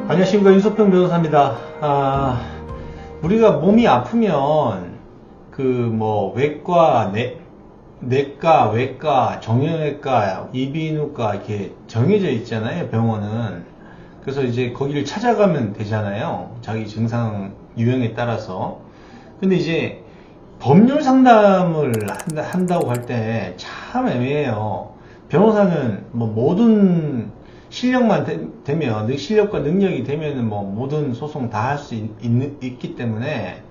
안녕하십니까, 윤석평 변호사입니다. 우리가 몸이 아프면 외과, 내과, 외과, 정형외과, 이비인후과 이렇게 정해져 있잖아요, 병원은. 그래서 이제 거기를 찾아가면 되잖아요, 자기 증상 유형에 따라서. 근데 이제 법률 상담을 한다고 할 때 참 애매해요. 변호사는 모든 실력만 되면, 실력과 능력이 되면 모든 소송 다 할 수 있기 때문에,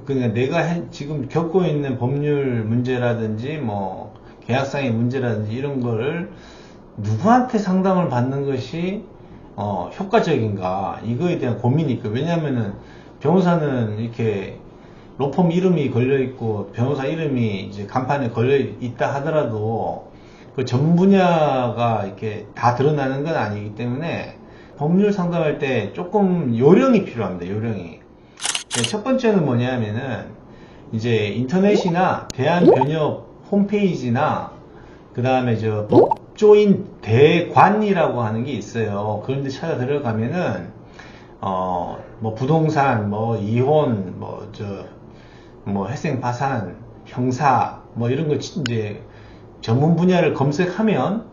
그러니까 내가 지금 겪고 있는 법률 문제라든지 계약상의 문제라든지 이런 거를 누구한테 상담을 받는 것이 효과적인가, 이거에 대한 고민이 있고. 왜냐면은 변호사는 이렇게 로펌 이름이 걸려 있고 변호사 이름이 이제 간판에 걸려 있다 하더라도 그 전 분야가 이렇게 다 드러나는 건 아니기 때문에 법률 상담할 때 조금 요령이 필요합니다. 요령이. 첫 번째는 뭐냐면은 이제 인터넷이나 대한변협 홈페이지나 그 다음에 법조인 대관이라고 하는 게 있어요. 그런데 찾아 들어가면은 부동산, 이혼, 회생 파산, 형사, 이런 거 이제 전문 분야를 검색하면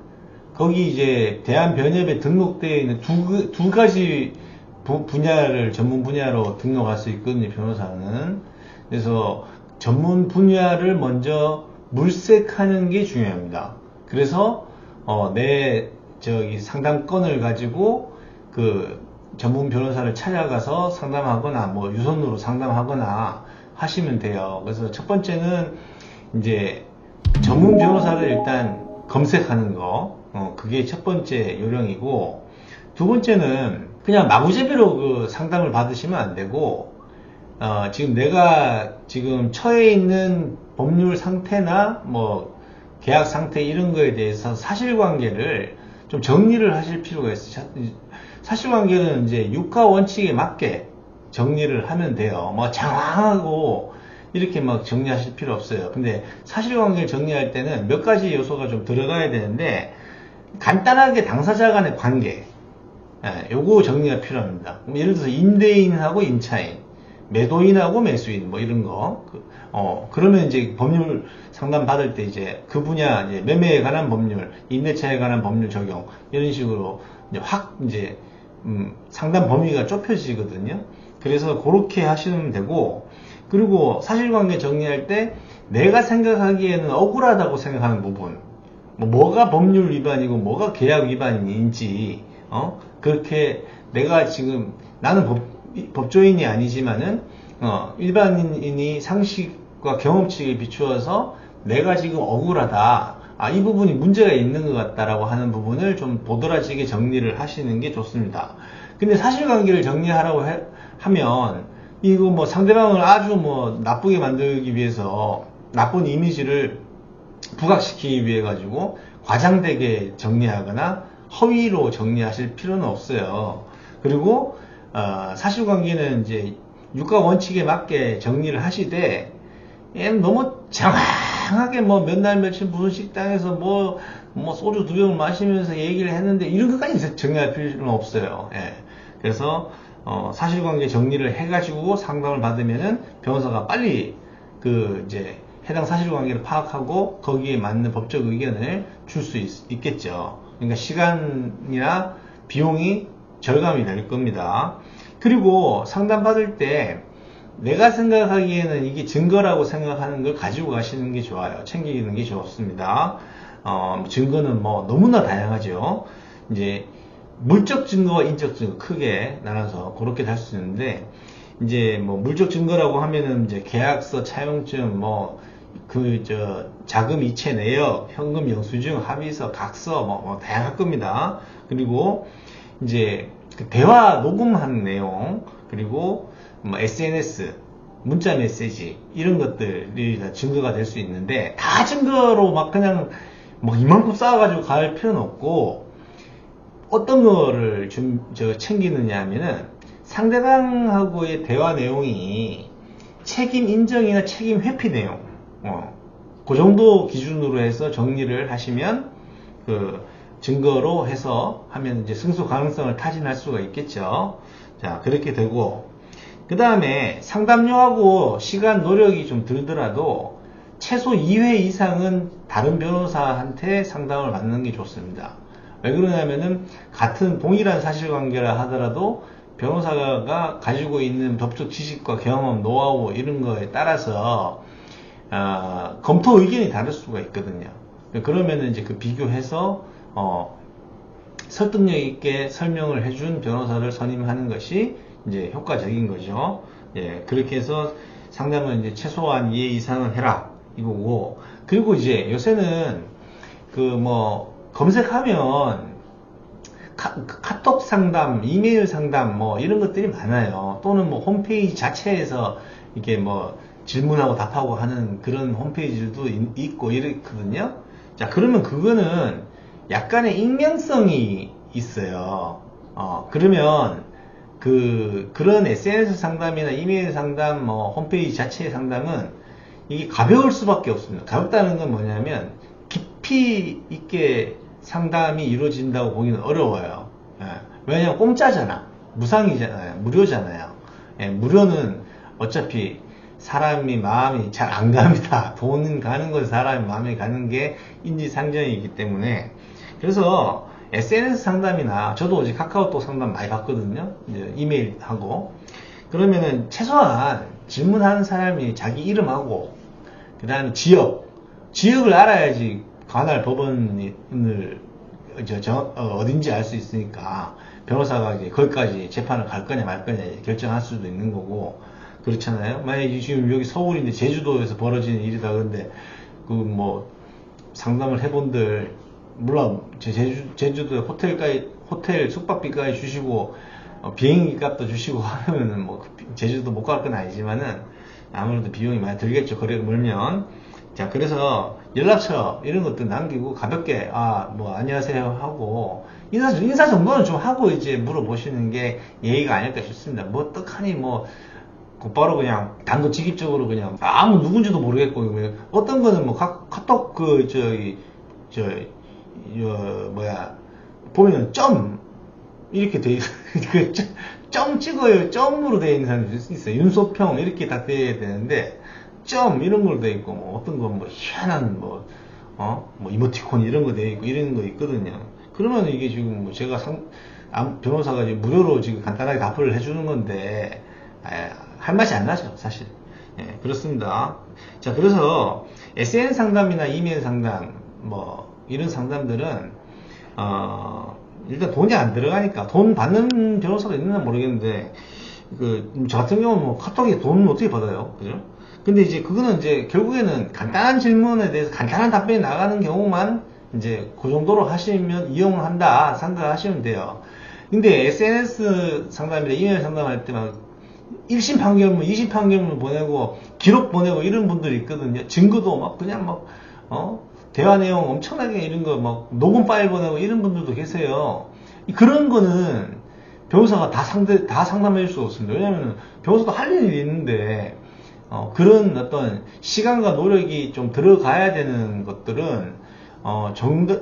거기 이제 대한변협에 등록되어 있는 두 가지 분야를 전문 분야로 등록할 수 있거든요, 변호사는. 그래서 전문 분야를 먼저 물색하는 게 중요합니다. 그래서 내 상담건을 가지고 그 전문 변호사를 찾아가서 상담하거나 유선으로 상담하거나 하시면 돼요. 그래서 첫 번째는 이제 전문 변호사를 일단 검색하는 거, 그게 첫 번째 요령이고, 두 번째는 그냥 마구잡이로 그 상담을 받으시면 안 되고, 지금 내가 지금 처해 있는 법률 상태나 계약 상태 이런 거에 대해서 사실관계를 좀 정리를 하실 필요가 있어요. 사실관계는 이제 유가 원칙에 맞게 정리를 하면 돼요. 장황하고 이렇게 정리하실 필요 없어요. 근데 사실관계를 정리할 때는 몇 가지 요소가 좀 들어가야 되는데, 간단하게 당사자 간의 관계, 요거 정리가 필요합니다. 예를 들어서 임대인하고 임차인, 매도인하고 매수인 이런 거. 그러면 이제 법률 상담 받을 때 이제 그 분야, 이제 매매에 관한 법률, 임대차에 관한 법률 적용, 이런 식으로 이제 상담 범위가 좁혀지거든요. 그래서 그렇게 하시면 되고, 그리고 사실관계 정리할 때 내가 생각하기에는 억울하다고 생각하는 부분, 뭐가 법률 위반이고 뭐가 계약 위반인지, 그렇게 내가 지금 나는 법조인이 아니지만은 일반인이 상식과 경험치에 비추어서 내가 지금 억울하다, 이 부분이 문제가 있는 것 같다라고 하는 부분을 좀 도드라지게 정리를 하시는 게 좋습니다. 근데 사실관계를 정리하라고 하면 이거 상대방을 아주 나쁘게 만들기 위해서, 나쁜 이미지를 부각시키기 위해 가지고 과장되게 정리하거나 허위로 정리하실 필요는 없어요. 그리고 사실관계는 이제 유가 원칙에 맞게 정리를 하시되, 너무 장황하게 몇 날 며칠 무슨 식당에서 소주 2병을 마시면서 얘기를 했는데 이런 것까지 정리할 필요는 없어요. 예. 그래서 사실관계 정리를 해가지고 상담을 받으면은 변호사가 빨리 이제 해당 사실관계를 파악하고 거기에 맞는 법적 의견을 줄 수 있겠죠. 그러니까 시간이나 비용이 절감이 될 겁니다. 그리고 상담 받을 때 내가 생각하기에는 이게 증거라고 생각하는 걸 가지고 가시는 게 좋아요. 챙기는 게 좋습니다. 증거는 너무나 다양하죠. 이제 물적 증거와 인적 증거 크게 나눠서 그렇게 할 수 있는데, 이제 물적 증거라고 하면은 이제 계약서, 차용증, 자금 이체 내역, 현금 영수증, 합의서, 각서, 다양할 겁니다. 그리고 이제 대화 녹음한 내용, 그리고 SNS, 문자 메시지, 이런 것들이 다 증거가 될 수 있는데, 다 증거로 그냥 이만큼 쌓아가지고 갈 필요는 없고, 어떤 거를 챙기느냐 하면은 상대방하고의 대화 내용이 책임 인정이나 책임 회피 내용, 그 정도 기준으로 해서 정리를 하시면 증거로 해서 하면 이제 승소 가능성을 타진할 수가 있겠죠. 자, 그렇게 되고, 그 다음에 상담료하고 시간 노력이 좀 들더라도 최소 2회 이상은 다른 변호사한테 상담을 받는 게 좋습니다. 왜 그러냐면은 같은 동일한 사실관계라 하더라도 변호사가 가지고 있는 법적 지식과 경험, 노하우 이런 거에 따라서 검토 의견이 다를 수가 있거든요. 그러면은 이제 그 비교해서 설득력 있게 설명을 해준 변호사를 선임하는 것이 이제 효과적인 거죠. 예, 그렇게 해서 상담은 이제 최소한 2회 이상은 해라 이거고, 그리고 이제 요새는 검색하면 카톡 상담, 이메일 상담 뭐 이런 것들이 많아요. 또는 뭐 홈페이지 자체에서 이렇게 질문하고 답하고 하는 그런 홈페이지들도 있고 이렇거든요. 자, 그러면 그거는 약간의 익명성이 있어요. 그러면 그런 SNS 상담이나 이메일 상담, 홈페이지 자체의 상담은 이게 가벼울 수밖에 없습니다. 가볍다는 건 뭐냐면 깊이 있게 상담이 이루어진다고 보기는 어려워요. 예. 왜냐면 공짜잖아. 무상이잖아요. 무료잖아요. 예, 무료는 어차피 사람이 마음이 잘 안 갑니다. 돈 가는 건 사람이 마음이 가는 게 인지상정이기 때문에. 그래서 SNS 상담이나 저도 이제 카카오톡 상담 많이 받거든요. 이제 이메일하고. 그러면은 최소한 질문하는 사람이 자기 이름하고 그 다음에 지역을 알아야지 관할 법원을 어딘지 알 수 있으니까 변호사가 이제 거기까지 재판을 갈 거냐 말 거냐 결정할 수도 있는 거고, 그렇잖아요. 만약에 지금 여기 서울인데 제주도에서 벌어지는 일이다 그런데 상담을 해본들 물론 제주도에 호텔 숙박비까지 주시고 비행기 값도 주시고 하면은 제주도 못 갈 건 아니지만은 아무래도 비용이 많이 들겠죠. 거리를 멀면. 자, 그래서 연락처 이런 것도 남기고 가볍게 안녕하세요 하고 인사 정도는 좀 하고 이제 물어보시는 게 예의가 아닐까 싶습니다. 떡하니 곧바로 그냥 단도직입적으로 그냥 아무 누군지도 모르겠고, 어떤 거는 카톡 보면은 이렇게 돼 점 찍어요. 점으로 되어 있는 사람도 있어요. 윤소평 이렇게 다 되어야 되는데 이런 걸로 되어 있고, 어떤 건 희한한 이모티콘 이런 거 되어 있고 이런 거 있거든요. 그러면 이게 지금 제가 변호사가 이제 무료로 지금 간단하게 답을 해주는 건데 할 맛이 안 나죠, 사실. 예, 그렇습니다. 자, 그래서 SN 상담이나 이메일 상담 이런 상담들은 일단 돈이 안 들어가니까, 돈 받는 변호사도 있는지 모르겠는데 저 같은 경우는 카톡에 돈 어떻게 받아요, 그죠? 근데 이제 그거는 이제 결국에는 간단한 질문에 대해서 간단한 답변이 나가는 경우만 이제 그 정도로 하시면 이용을 한다 생각하시면 돼요. 근데 SNS 상담이나 이메일 상담할 때 1심 판결문, 2심 판결문 보내고 기록 보내고 이런 분들이 있거든요. 증거도 대화 내용 엄청나게 이런 거 녹음 파일 보내고 이런 분들도 계세요. 그런 거는 변호사가 다 상담해 줄 수가 없습니다. 왜냐면 변호사도 할 일이 있는데 그런 어떤 시간과 노력이 좀 들어가야 되는 것들은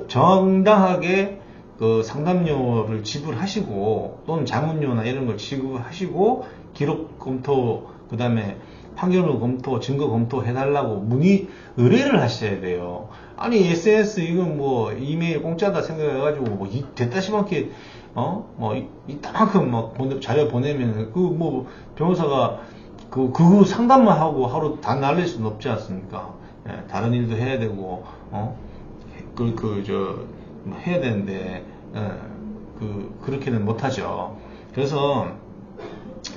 정당하게 그 상담료를 지불하시고 또는 자문료나 이런 걸 지불하시고 기록 검토, 그 다음에 판결문 검토, 증거 검토 해달라고 의뢰를 하셔야 돼요. 아니 SNS 이건 이메일 공짜다 생각해가지고 됐다시만게 이따만큼 자료 보내면 변호사가 그 상담만 하고 하루 다 날릴 수는 없지 않습니까? 예, 다른 일도 해야 되고 해야 되는데 그렇게는 못하죠. 그래서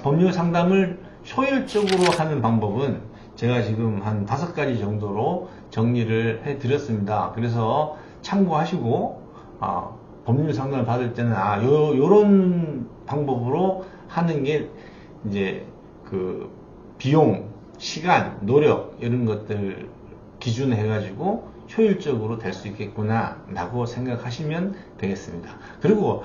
법률 상담을 효율적으로 하는 방법은 제가 지금 한 5가지 정도로 정리를 해 드렸습니다. 그래서 참고하시고 법률 상담을 받을 때는 요런 방법으로 하는 게 이제 비용, 시간, 노력 이런 것들 기준해 가지고 효율적으로 될 수 있겠구나 라고 생각하시면 되겠습니다. 그리고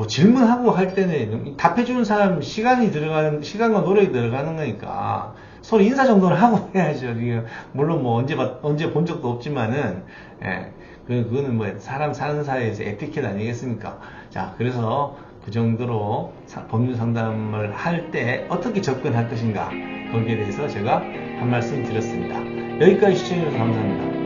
질문하고 할 때는 답해주는 사람 시간과 노력이 들어가는 거니까 서로 인사 정도는 하고 해야죠. 이게 물론 뭐 언제 본 적도 없지만은, 예, 그거는 뭐 사람 사는 사이에서 에티켓 아니겠습니까? 자, 그래서 그 정도로 법률 상담을 할 때 어떻게 접근할 것인가, 거기에 대해서 제가 한 말씀 드렸습니다. 여기까지 시청해주셔서 감사합니다.